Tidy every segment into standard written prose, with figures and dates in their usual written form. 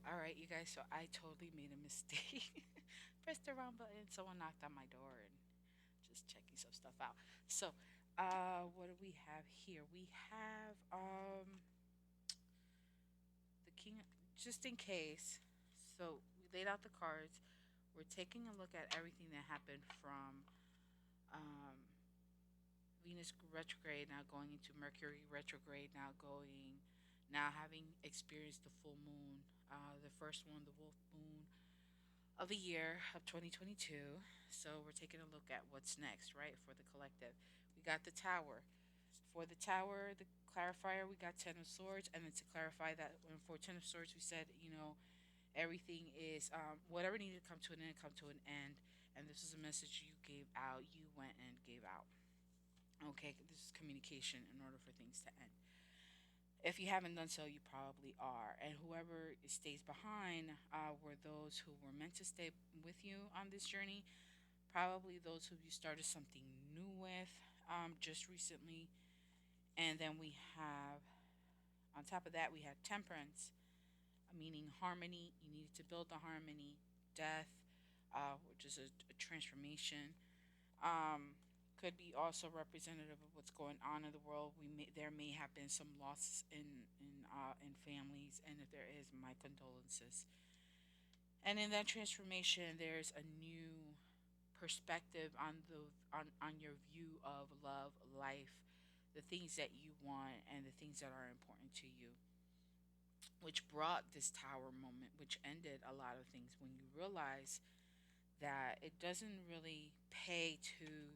All right, you guys. So I totally made a mistake. Pressed the wrong button. Someone knocked on my door and just checking some stuff out. So, what do we have here? We have the king. Just in case. So we laid out the cards. We're taking a look at everything that happened from um, Venus retrograde now going into Mercury retrograde now having experienced the full moon, the first one, the wolf moon of the year of 2022. So we're taking a look at what's next, right, for the collective. We got the tower. For the tower, the clarifier, we got Ten of Swords. And then to clarify that, when for Ten of Swords, we said, everything is whatever needed to come to an end, come to an end. And this is a message you gave out, you went and gave out. Okay, this is communication in order for things to end. If you haven't done so, you probably are. And whoever stays behind were those who were meant to stay with you on this journey. Probably those who you started something new with just recently. And then we have, on top of that, we had temperance, meaning harmony. You needed to build the harmony. Death, which is a transformation. Um, could be also representative of what's going on in the world. There may have been some losses in families, and if there is, my condolences. And in that transformation, there's a new perspective on your view of love, life, the things that you want, and the things that are important to you. Which brought this tower moment, which ended a lot of things when you realize that it doesn't really pay to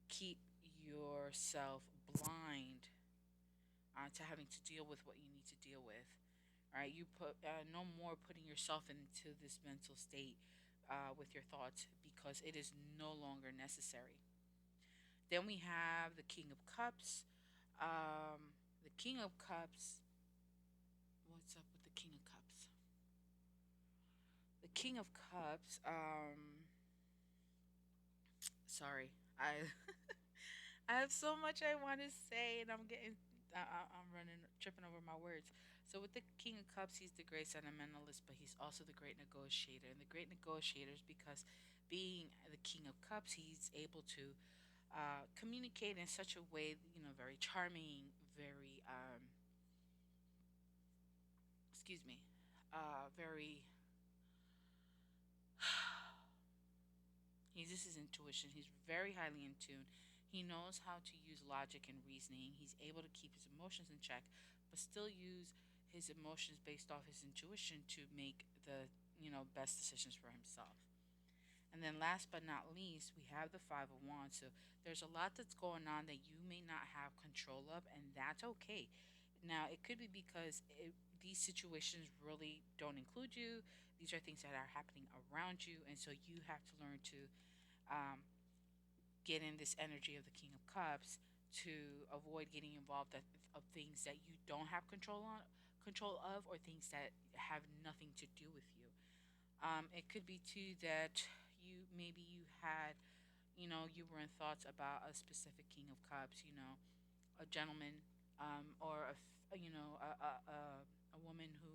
keep yourself blind to having to deal with what you need to deal with. All right, you put no more putting yourself into this mental state with your thoughts because it is no longer necessary. Then we have the King of Cups. The King of Cups. What's up with the King of Cups? The King of Cups. Sorry, I I have so much I want to say, and I'm running, tripping over my words. So with the King of Cups, he's the great sentimentalist, but he's also the great negotiator. And the great negotiator is because being the King of Cups, he's able to communicate in such a way, very charming, very, excuse me, very. He uses his intuition. He's very highly in tune. He knows how to use logic and reasoning. He's able to keep his emotions in check, but still use his emotions based off his intuition to make the best decisions for himself. And then last but not least, we have the Five of Wands. So there's a lot that's going on that you may not have control of, and that's okay. Now, it could be because these situations really don't include you. These are things that are happening around you, and so you have to learn to um, get in this energy of the King of Cups to avoid getting involved of things that you don't have control of, or things that have nothing to do with you. It could be too that you had, you were in thoughts about a specific King of Cups, a gentleman, or a woman who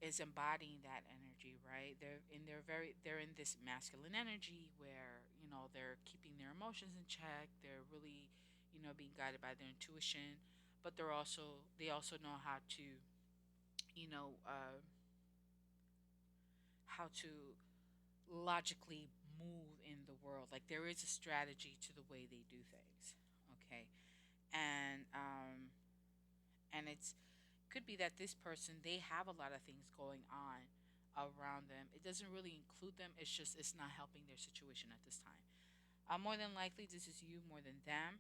is embodying that energy, right? They're in this masculine energy where they're keeping their emotions in check. They're really being guided by their intuition, but they also know you know uh, how to logically move in the world. Like there is a strategy to the way they do things. Okay, and it's could be that this person, they have a lot of things going on around them. It doesn't really include them. It's just it's not helping their situation at this time. More than likely, this is you more than them.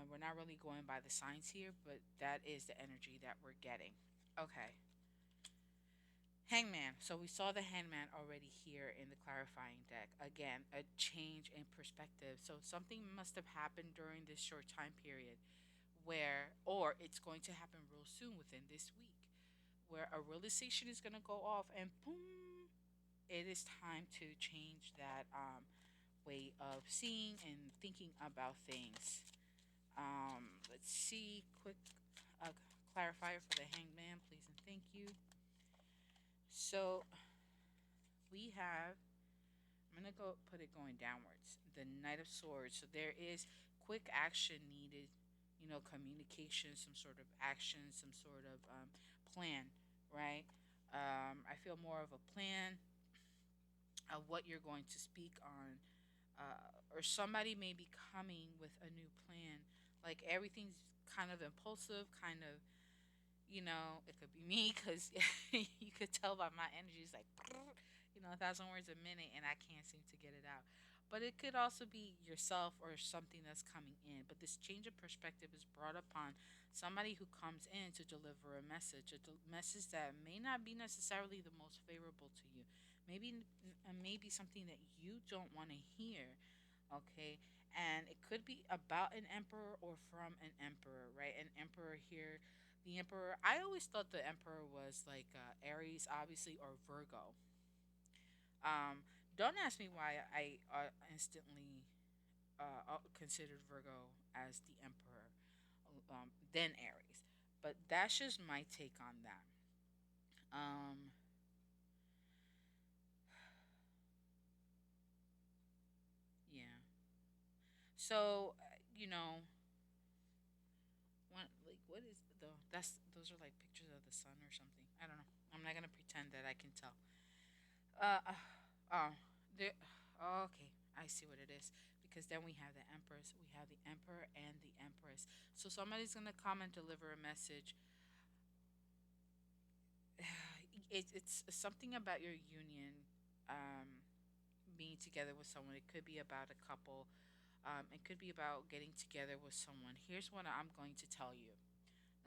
We're not really going by the signs here, but that is the energy that we're getting. Okay. Hangman. So we saw the hangman already here in the clarifying deck. Again, a change in perspective. So something must have happened during this short time period or it's going to happen real soon within this week, where a realization is going to go off and boom, it is time to change that way of seeing and thinking about things. Let's see, quick uh, clarifier for the hangman, please and thank you. So we have, I'm gonna go put it going downwards. The Knight of Swords. So there is quick action needed, communication, some sort of action, some sort of plan, right? I feel more of a plan of what you're going to speak on, or somebody may be coming with a new plan. Like everything's kind of impulsive, kind of, it could be me because you could tell by my energy. It's like, 1,000 words a minute, and I can't seem to get it out. But it could also be yourself or something that's coming in. But this change of perspective is brought upon somebody who comes in to deliver a message, message that may not be necessarily the most favorable to you. Maybe something that you don't want to hear. Okay, and it could be about an emperor or from an emperor, right? An emperor here, the emperor. I always thought the emperor was like Aries, obviously, or Virgo. Um, don't ask me why I instantly considered Virgo as the emperor, then Aries, but that's just my take on that. Um, yeah. So what is the that's those are like pictures of the sun or something. I don't know. I'm not gonna pretend that I can tell. Oh, there. Oh, okay, I see what it is. Because then we have the empress, we have the emperor, and the empress. So somebody's gonna come and deliver a message. It's something about your union, being together with someone. It could be about a couple. It could be about getting together with someone. Here's what I'm going to tell you.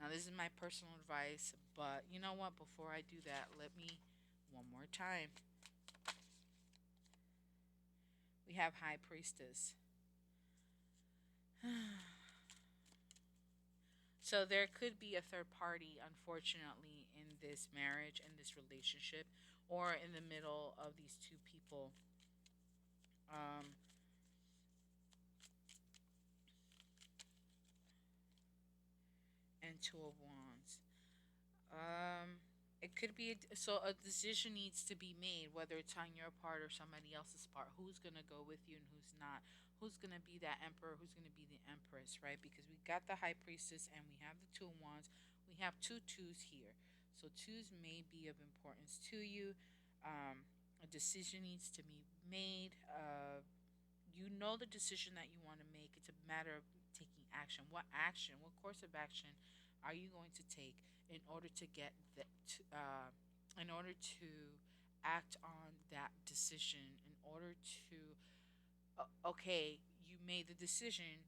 Now, this is my personal advice, but you know what? Before I do that, let me one more time. We have High Priestess. So there could be a third party, unfortunately, in this marriage, in this relationship, or in the middle of these two people. Um, and Two of Wands. Um, it could be so a decision needs to be made, whether it's on your part or somebody else's part. Who's gonna go with you and who's not? Who's gonna be that emperor? Who's gonna be the empress? Right? Because we got the high priestess and we have the two of wands. We have two twos here, so twos may be of importance to you. Um, a decision needs to be made. You know the decision that you want to make. It's a matter of taking action. What action? What course of action are you going to take in order to get in order to act on that decision? In order to, okay, you made the decision.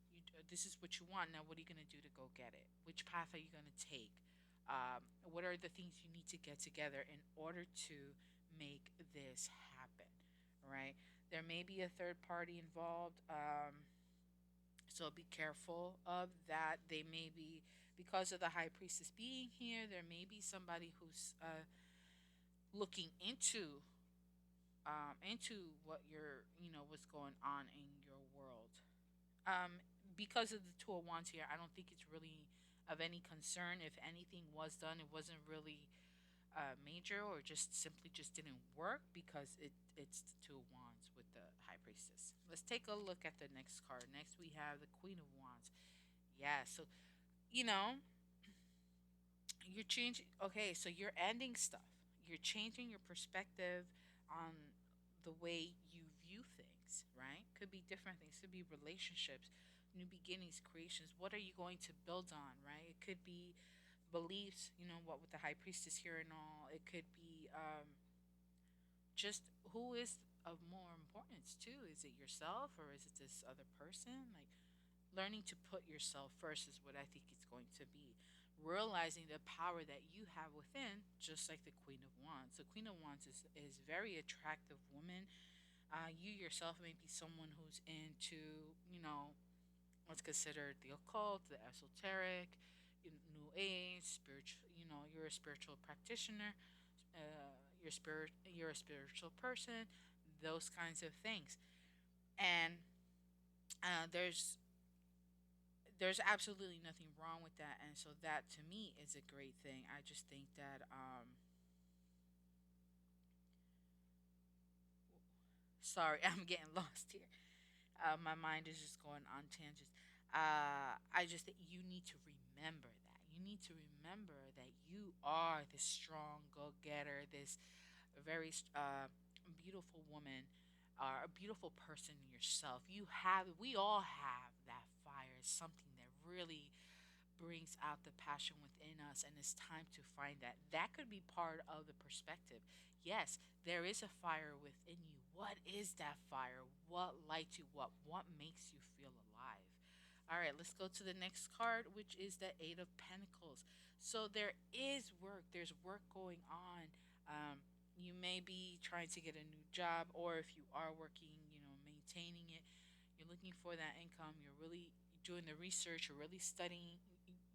This is what you want. Now, what are you going to do to go get it? Which path are you going to take? What are the things you need to get together in order to make this happen? Right? There may be a third party involved, so be careful of that. They may be, because of the high priestess being here, there may be somebody who's looking into what what's going on in your world. Um, because of the two of wands here, I don't think it's really of any concern. If anything was done, it wasn't really major, or just simply just didn't work because it's the two of wands with the high priestess. Let's take a look at the next card. Next we have the queen of wands. Yeah, so you know you're changing. Okay, so you're ending stuff. You're changing your perspective on the way you view things, right? Could be different things. Could be relationships, new beginnings, creations. What are you going to build on, right? It could be beliefs, what with the high priestess here and all. It could be just who is of more importance too. Is it yourself or is it this other person? Like learning to put yourself first is what I think it's going to be. Realizing the power that you have within, just like the Queen of Wands. The Queen of Wands is very attractive woman. You yourself may be someone who's into, what's considered the occult, the esoteric, new age, spiritual. You're a spiritual practitioner. You're a spiritual person. Those kinds of things. And there's absolutely nothing wrong with that, and so that to me is a great thing. I just think that Sorry, I'm getting lost here. My mind is just going on tangents. I just think you need to remember that. You need to remember that you are this strong go getter, this very beautiful woman, or a beautiful person yourself. We all have that fire. It's something that really brings out the passion within us, and it's time to find that. That could be part of the perspective. Yes, there is a fire within you. What is that fire? What lights you up? What makes you feel alive? All right, let's go to the next card, which is the Eight of Pentacles. So there is work. There's work going on. Um, you may be trying to get a new job, or if you are working, maintaining it. You're looking for that income. You're really doing the research. You're really studying.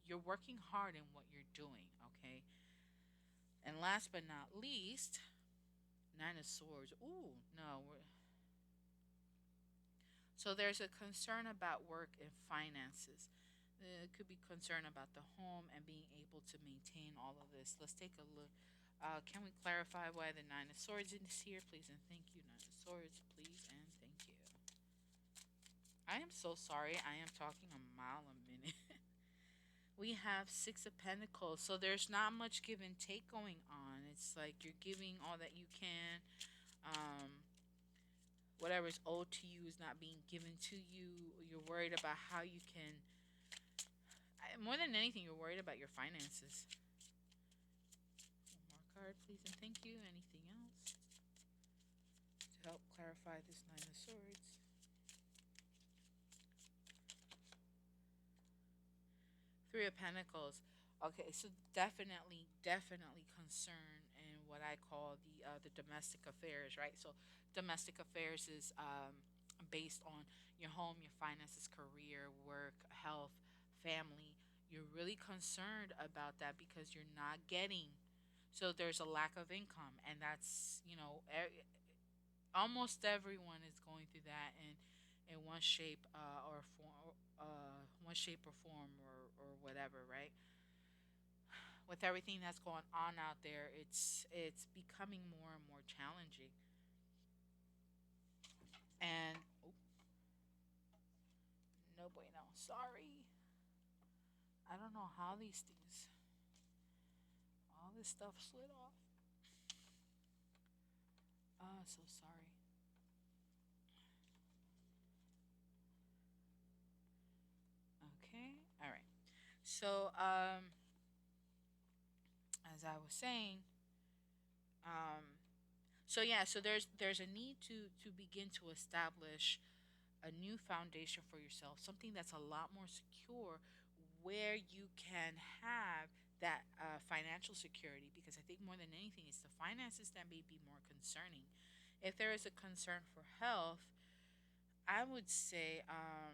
You're working hard in what you're doing. Okay. And last but not least, Nine of Swords. Ooh, no. So there's a concern about work and finances. It could be concern about the home and being able to maintain all of this. Let's take a look. Can we clarify why the Nine of Swords is here? Please and thank you. Nine of Swords, please and thank you. I am so sorry. I am talking a mile a minute. We have Six of Pentacles. So there's not much give and take going on. It's like you're giving all that you can. Um, Whatever is owed to you is not being given to you. You're worried about how you can. More than anything, you're worried about your finances. One more card, please, and thank you. Anything else to help clarify this Nine of Swords? Three of Pentacles. Okay, so definitely concern in what I call the domestic affairs, right? So domestic affairs is based on your home, your finances, career, work, health, family. You're really concerned about that because you're not getting. So there's a lack of income, and that's almost everyone is going through that in one shape or form, one shape or form or whatever, right? With everything that's going on out there, it's becoming more and more challenging. And oh, no bueno, sorry. I don't know how these things, all this stuff slid off. So sorry. Okay, all right. So as I was saying, um, so yeah, so there's a need to begin to establish a new foundation for yourself, something that's a lot more secure, where you can have that financial security. Because I think more than anything, it's the finances that may be more concerning. If there is a concern for health, I would say, I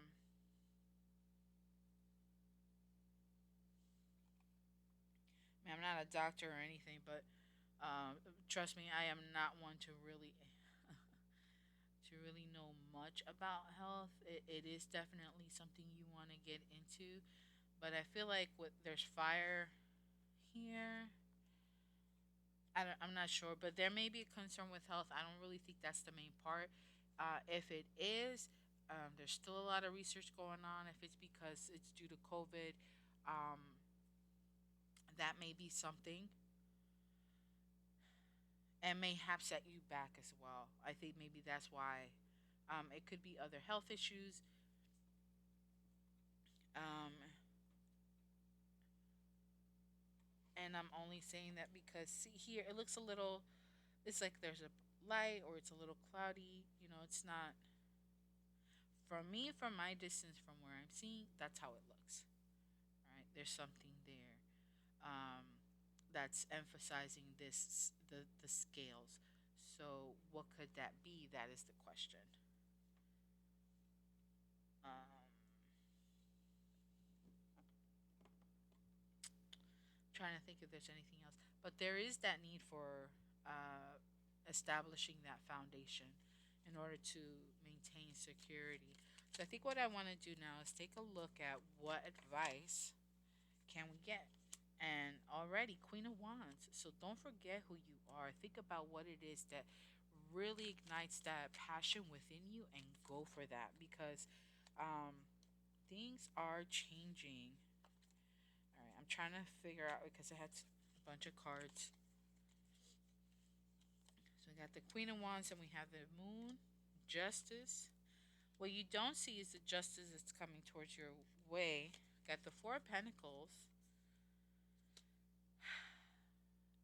mean, I'm not a doctor or anything, but trust me, I am not one to really know much about health. It is definitely something you want to get into, but I feel like there's fire here. I'm not sure, but there may be a concern with health. I don't really think that's the main part. If it is, there's still a lot of research going on. If it's because it's due to COVID, um, that may be something, and may have set you back as well. I think maybe that's why. It could be other health issues. Um, and I'm only saying that because see here, it looks a little. It's like there's a light or it's a little cloudy. It's not. For me, from my distance, from where I'm seeing, that's how it looks. Right? There's something there that's emphasizing the scales. So what could that be? That is the question. Um, Trying to think if there's anything else, but there is that need for establishing that foundation in order to maintain security. So I think what I want to do now is take a look at what advice can we get. And already, Queen of Wands. So don't forget who you are. Think about what it is that really ignites that passion within you and go for that because um, things are changing. All right, I'm trying to figure out because I had a bunch of cards. So we got the Queen of Wands and we have the Moon, Justice. What you don't see is the justice that's coming towards your way. Got the Four of Pentacles,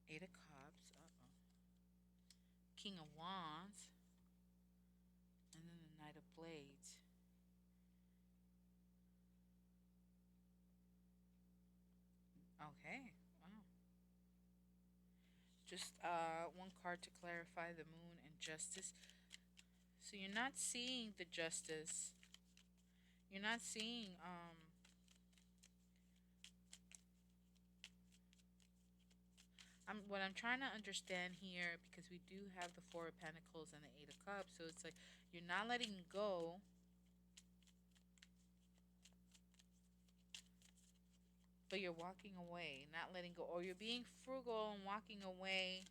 Eight of Cups, King of Wands, and then the Knight of Blades. Okay, wow. Just one card to clarify the Moon and Justice. So you're not seeing the Justice. You're not seeing what I'm trying to understand here because we do have the Four of Pentacles and the Eight of Cups. So it's like you're not letting go, but you're walking away, not letting go, or you're being frugal and walking away.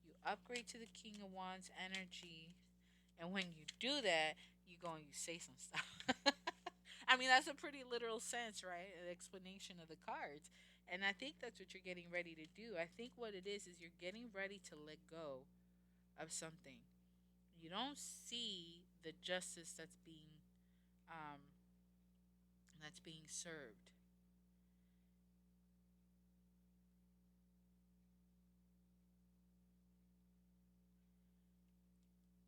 You upgrade to the King of Wands energy, and when you do that, you go and you say some stuff. I mean, that's a pretty literal sense, right? An explanation of the cards. And I think that's what you're getting ready to do. I think what it is you're getting ready to let go of something. You don't see the justice um, that's being served.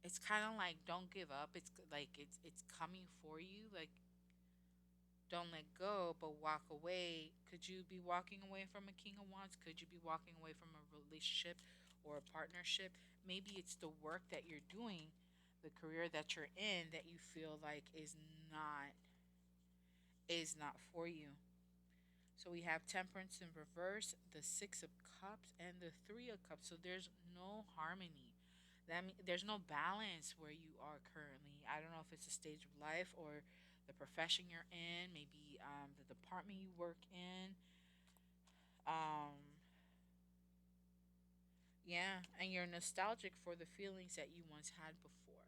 It's kind of like don't give up. It's like it's coming for you. Like don't let go, but walk away. Could you be walking away from a King of Wands? Could you be walking away from a relationship or a partnership? Maybe it's the work that you're doing, the career that you're in that you feel like not is not for you. So we have Temperance in reverse, the Six of Cups, and the Three of Cups. So there's no harmony. That means there's no balance where you are currently. I don't know if it's a stage of life or the profession you're in, maybe the department you work in. Um, yeah, and you're nostalgic for the feelings that you once had before,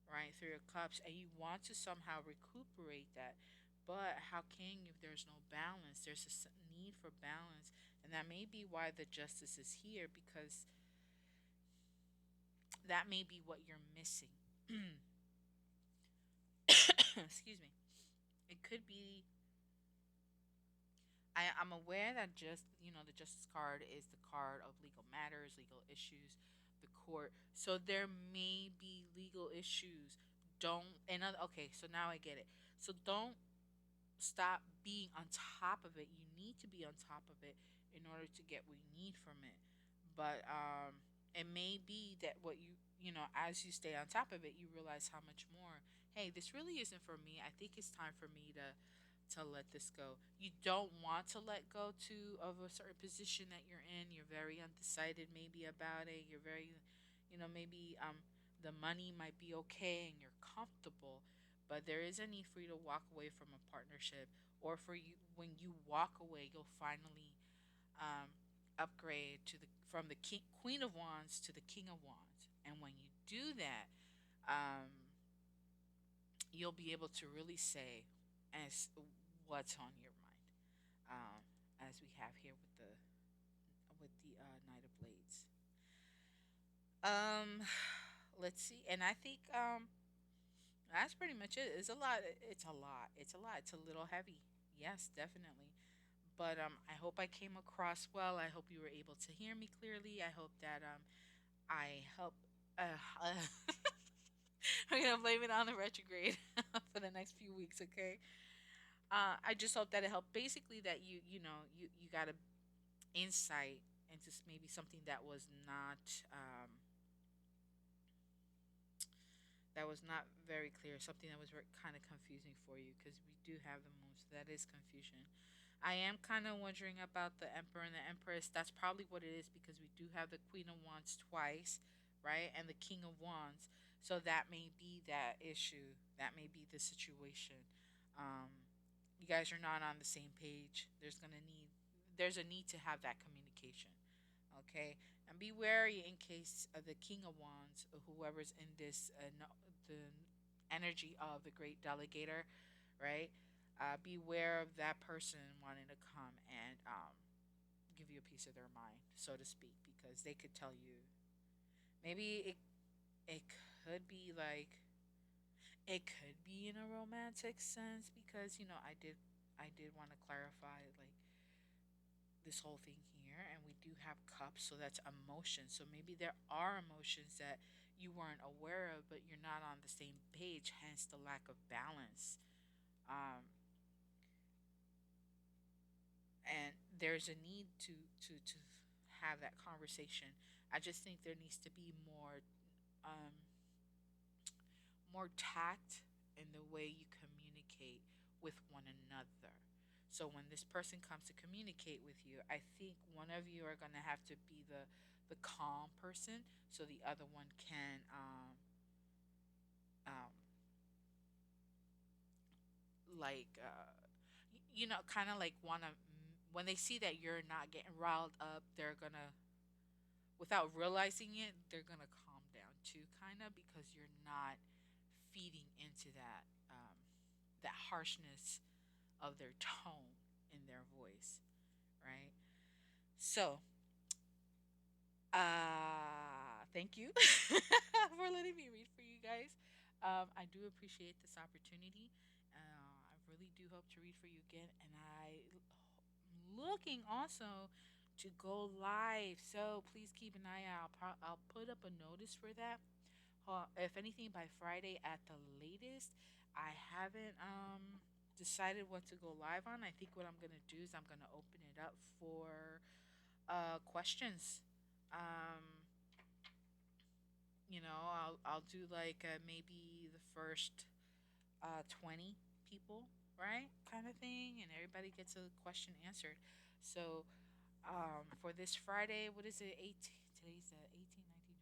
right? Three of Cups, and you want to somehow recuperate that. But how can you if there's no balance? There's a need for balance, and that may be why the Justice is here because that may be what you're missing. Excuse me. It could be. I'm aware that the Justice card is the card of legal matters, legal issues, the court. So there may be legal issues. Don't and okay. So now I get it. So don't stop being on top of it. You need to be on top of it in order to get what you need from it. But it may be that as you stay on top of it, you realize how much more. Hey, this really isn't for me. I think it's time for me to let this go. You don't want to let go of a certain position that you're in. You're very undecided maybe about it. You're very, maybe the money might be okay and you're comfortable, but there is a need for you to walk away from a partnership, or for you when you walk away, you'll finally um, upgrade to the from the Queen of Wands to the King of Wands, and when you do that, um, you'll be able to really say as what's on your mind, as we have here with the Knight of Blades. Um, let's see, and I think that's pretty much it. It's a lot. It's a lot. It's a lot. It's a little heavy. Yes, definitely. But I hope I came across well. I hope you were able to hear me clearly. I hope that I help. I'm gonna blame it on the retrograde for the next few weeks. Okay. I just hope that it helped. Basically, that you got a insight into maybe something that was not very clear, something that was kind of confusing for you because we do have the moon, so that is confusion. I am kind of wondering about the Emperor and the Empress. That's probably what it is because we do have the Queen of Wands twice, right? And the King of Wands. So that may be that issue. That may be the situation. Um, you guys are not on the same page. There's a need to have that communication. Okay. And be wary in case of the King of Wands or whoever's in this, no, the energy of the great delegator, right? Beware of that person wanting to come and give you a piece of their mind, so to speak, because they could tell you maybe it could be like it could be in a romantic sense because I did want to clarify like this whole thing here, and we do have cups, so that's emotion. So maybe there are emotions that you weren't aware of, but you're not on the same page, hence the lack of balance. Um, and there's a need to have that conversation. I just think there needs to be um, more tact in the way you communicate with one another. So when this person comes to communicate with you, I think one of you are going to have to be the calm person, so the other one can um, like kind of like want to, when they see that you're not getting riled up, they're gonna, without realizing it, they're gonna calm down too, kind of, because you're not feeding into that harshness of their tone in their voice, right? So, thank you for letting me read for you guys. I do appreciate this opportunity. I really do hope to read for you again, and I'm looking also to go live. So please keep an eye out. I'll put up a notice for that. If anything, by Friday at the latest. I haven't decided what to go live on. I think what I'm gonna do is I'm gonna open it up for questions. Um, I'll do like maybe the first 20 people, right? Kind of thing, and everybody gets a question answered. So, for this Friday, what is it? 18. Today's the 18, 19,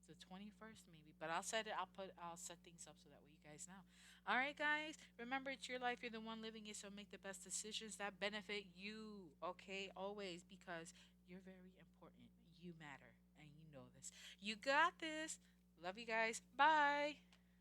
20, the 21st maybe. But I'll set things up so that way you guys know. All right, guys. Remember, it's your life. You're the one living it. So make the best decisions that benefit you. Okay, always, because you're very important. You matter, and you know this. You got this. Love you guys. Bye.